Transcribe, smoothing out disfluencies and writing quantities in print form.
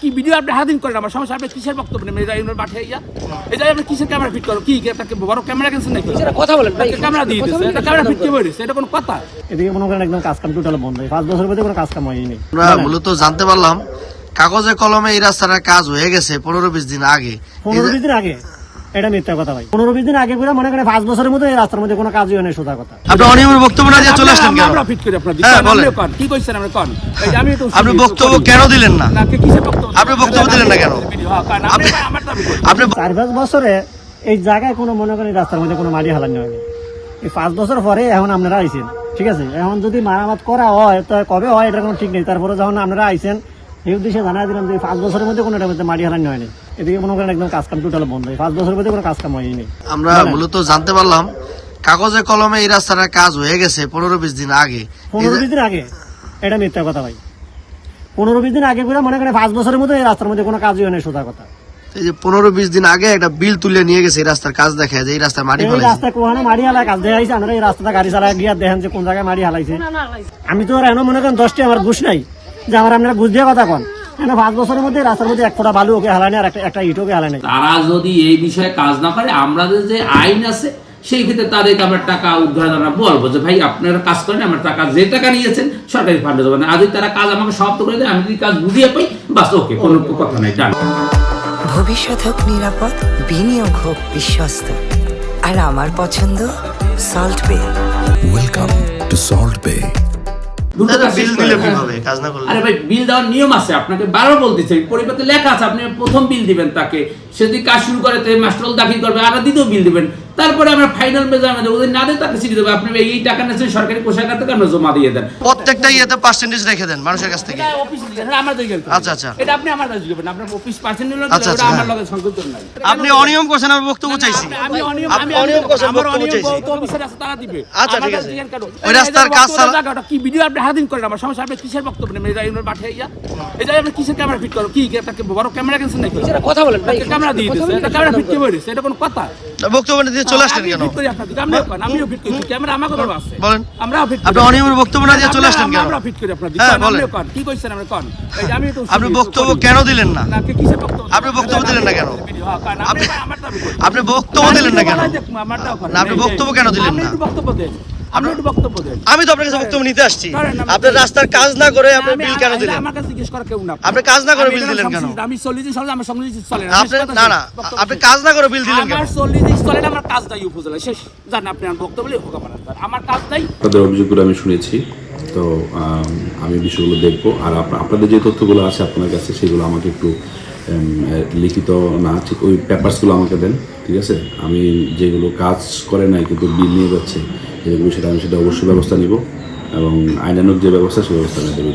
কি ভিডিও আপনি হাদিন করেন আমার সমস্যা আপনি কিসের বক্তব্য নেবেন এটা পাঠিয়ে ইয়া এই যে আপনি কিসের ক্যামেরা ফিট করো কি একটা বড় ক্যামেরা কিনছেন নাকি কথা বলেন ভাই ক্যামেরা দিয়ে দিচ্ছে এটা ক্যামেরা ফিট করে দিচ্ছে এটা কোনো কথা এদিকে মনে করেন একদম কাজ কাম টোটাল বন্ধ 5 বছরের মধ্যে কোনো কাজ কাম হয়নি। আমরা মূলত জানতে পারলাম কাগজে কলমে এই রাস্তাটার কাজ হয়ে গেছে 15-20 দিন আগে। 15-20 দিন আগে এটা মিথ্যা কথা ভাই। 15-20 দিন আগে পুরো মনে করেন 5 বছরের মধ্যে এই রাস্তার মধ্যে কোনো কাজই হয় না, সোজা কথা। আপনি অনিয়মের বক্তব্য না দিয়ে চলে আসলেন কেন? আমরা ফিট করে আপনাদের কোন কি কইছেন আমরা কোন এই যে আমি তো আপনি বক্তব্য কেন দিলেন না? না কিসের বক্তব্য আপনি বক্তব্য দিলেন না কেন? আপনি 4-5 বছরে এই জায়গায় কোনো মনে করেন রাস্তার মধ্যে কোনো মাটি হালানো হয়নি। এই 5 বছর পরে এখন আপনারা আইছেন, ঠিক আছে, এখন যদি মারামাত করা হয় তো কবে হয় এটা কোনো ঠিক নেই। তারপরে যখন আপনারা আইছেন এই উদ্দেশ্যে জানাই দিলাম যে 5 বছরের মধ্যে কোনো মধ্যে মাটি হালানো হয়নি। এদিকে মনে করেন একদম কাজ কাম টোটাল বন্ধ 5 বছরের মধ্যে কোনো কাজ কাম হয়নি। আমরা মূলত জানতে পারলাম কাগজে কলমে এই রাস্তাটার কাজ হয়ে গেছে 15-20 দিন আগে। 15-20 দিন আগে এটা মিথ্যা কথা ভাই। 15-20 দিন আগে পুরো মনে করেন 5 বছরের মধ্যে এই রাস্তার মধ্যে কোনো কাজই হয় না, সোজা কথা। এই যে 15-20 দিন আগে একটা বিল তুলে নিয়ে গেছে এই রাস্তার কাজ দেখায় যে এই রাস্তার মাটি এই ফেলাইছে। রাস্তা কোহানে মাটি হালা কাজ দেখাইছে, আমরা এই রাস্তাটা গাড়ি চালায় গিয়া দেখেন যে কোন জায়গায় মাটি হালাইছে। আমি তো আর এখনো মনে করেন 10টি আমার ঘুষ নাই যে আমার আপনারা ঘুষ দিয়ে কথা কন। 5 বছরের মধ্যে রাস্তার মধ্যে 1 ফোঁটা বালু ওকে হালায় না আর একটা ইট ওকে হালায় না। তারা যদি এই বিষয়ে কাজ না করে আমাদের যে আইন আছে সেই ক্ষেত্রে তাদেরকে আমরা টাকা উদ্ধার আমরা বলবো যে ভাই আপনারা কাজ করেন, আমার টাকা যে টাকা নিয়েছেন সরকারি ফান্ডে দেবেন। আজ তারা কাজ আমাকে সমাপ্ত করে দেয়, আমি যদি কাজ বুঝিয়ে পাই বাস ওকে, কোনো কথা নাই, ডান। ভবিষ্যৎ হোক নিরাপদ, বিনিয়োগ হোক বিশ্বস্ত, আর আমার পছন্দ সল্ট বে। ওয়েলকাম টু সল্ট বে। বিল দিলে কিভাবে কাজ না করলে? আরে ভাই বিল দেওয়ার নিয়ম আছে, আপনাকে বারবার বলতেছি, পরিপত্রে লেখা আছে আপনি প্রথম বিল দিবেন তাকে, সে যদি কাজ শুরু করে মাস্টার দাখিল করবে, আবার দ্বিতীয় বিল দিবেন, তারপরে আমরা ফাইনাল মেজারমেন্ট দেবো, না দেয় তাকে চিঠি দেবো, আপনি এই টাকা নিয়েছেন সরকারি কোষাগার থেকে আমরা জমা দিয়ে দেন। প্রত্যেকটা ইয়েতে পার্সেন্টেজ রেখে দেন মানুষের কাছ থেকে। আচ্ছা আচ্ছা, এটা আপনি আমার কাছে দিবেন, আপনার অফিস পার্সেন্ট হলো আচ্ছা, ওটা আমার লগে সংযুক্ত নাই। আপনি অনিয়ম করছেন, আমি বক্তব্য চাইছি। আমি অনিয়ম আপনি অনিয়ম করছেন, বক্তব্য চাইছি। তো অফিসের আছে তারা দিবে। আচ্ছা ঠিক আছে, ওই রাস্তার কাজ জায়গাটা কি ভিডিও আপনি হাদিন করেন আমার সমস্যা আপনি কিসের বক্তব্য নেবেন এটা পাঠিয়ে ইয়া এই যে আপনি কিসের ক্যামেরা ফিট করো কি একটা বড় ক্যামেরা কিনছেন নাকি কথা বলেন ভাই ক্যামেরা দিয়ে দিচ্ছে এটা ক্যামেরা ফিট করে দিচ্ছে এটা কোনো কথা? বক্তব্য দিয়ে চলে আসলেন কেন? আমিও ফিট করি ক্যামেরা আমাকে ধরো আছে বলেন। আমরাও ফিট আপনি অনিয়মের বক্তব্য না দিয়ে চলে আসলেন কেন? আমরা ফিট করি আপনাদের হ্যাঁ বলেন, কি কইছেন আমরা কোন এই যে আমি তো আপনি বক্তব্য কেন দিলেন না? না কিসের বক্তব্য আপনি বক্তব্য দিলেন না কেন? আপনি আপনি বক্তব্য দিলেন না কেন? না আপনি বক্তব্য কেন দিলেন না? বক্তব্য দেন, আপনি একটু বক্তব্য দেন। আমি তো আপনার কাছে বক্তব্য নিতে আসছি। আপনি রাস্তার কাজ না করে আপনি বিল কেন দিলেন? আমার কাছে জিজ্ঞেস করা কেউ না। আপনি কাজ না করে বিল দিলেন কেন? আমি 40 দিন চলে আমার সঙ্গে চলে না। আপনি না না আপনি কাজ না করে বিল দিলেন কেন? আমার 40 দিন চলে না, আমার কাজ দাই উপজেলা শেষ। জানেন আপনি আমার বক্তব্য বলে হোক আমার কাজ দাই। আপনাদের অভিযোগগুলো আমি শুনেছি, তো আমি বিষয়গুলো দেখবো। আর আপনাদের যে তথ্যগুলো আছে আপনার কাছে সেগুলো আমাকে একটু লিখিত না ঠিক ওই পেপারসগুলো আমাকে দেন, ঠিক আছে? আমি যেগুলো কাজ করে নাই কিন্তু বিল নিয়ে যাচ্ছে এরকম সেটা আমি সেটা অবশ্যই ব্যবস্থা নিব এবং আইনানুগ যে ব্যবস্থা সেই ব্যবস্থা আমি দেবো।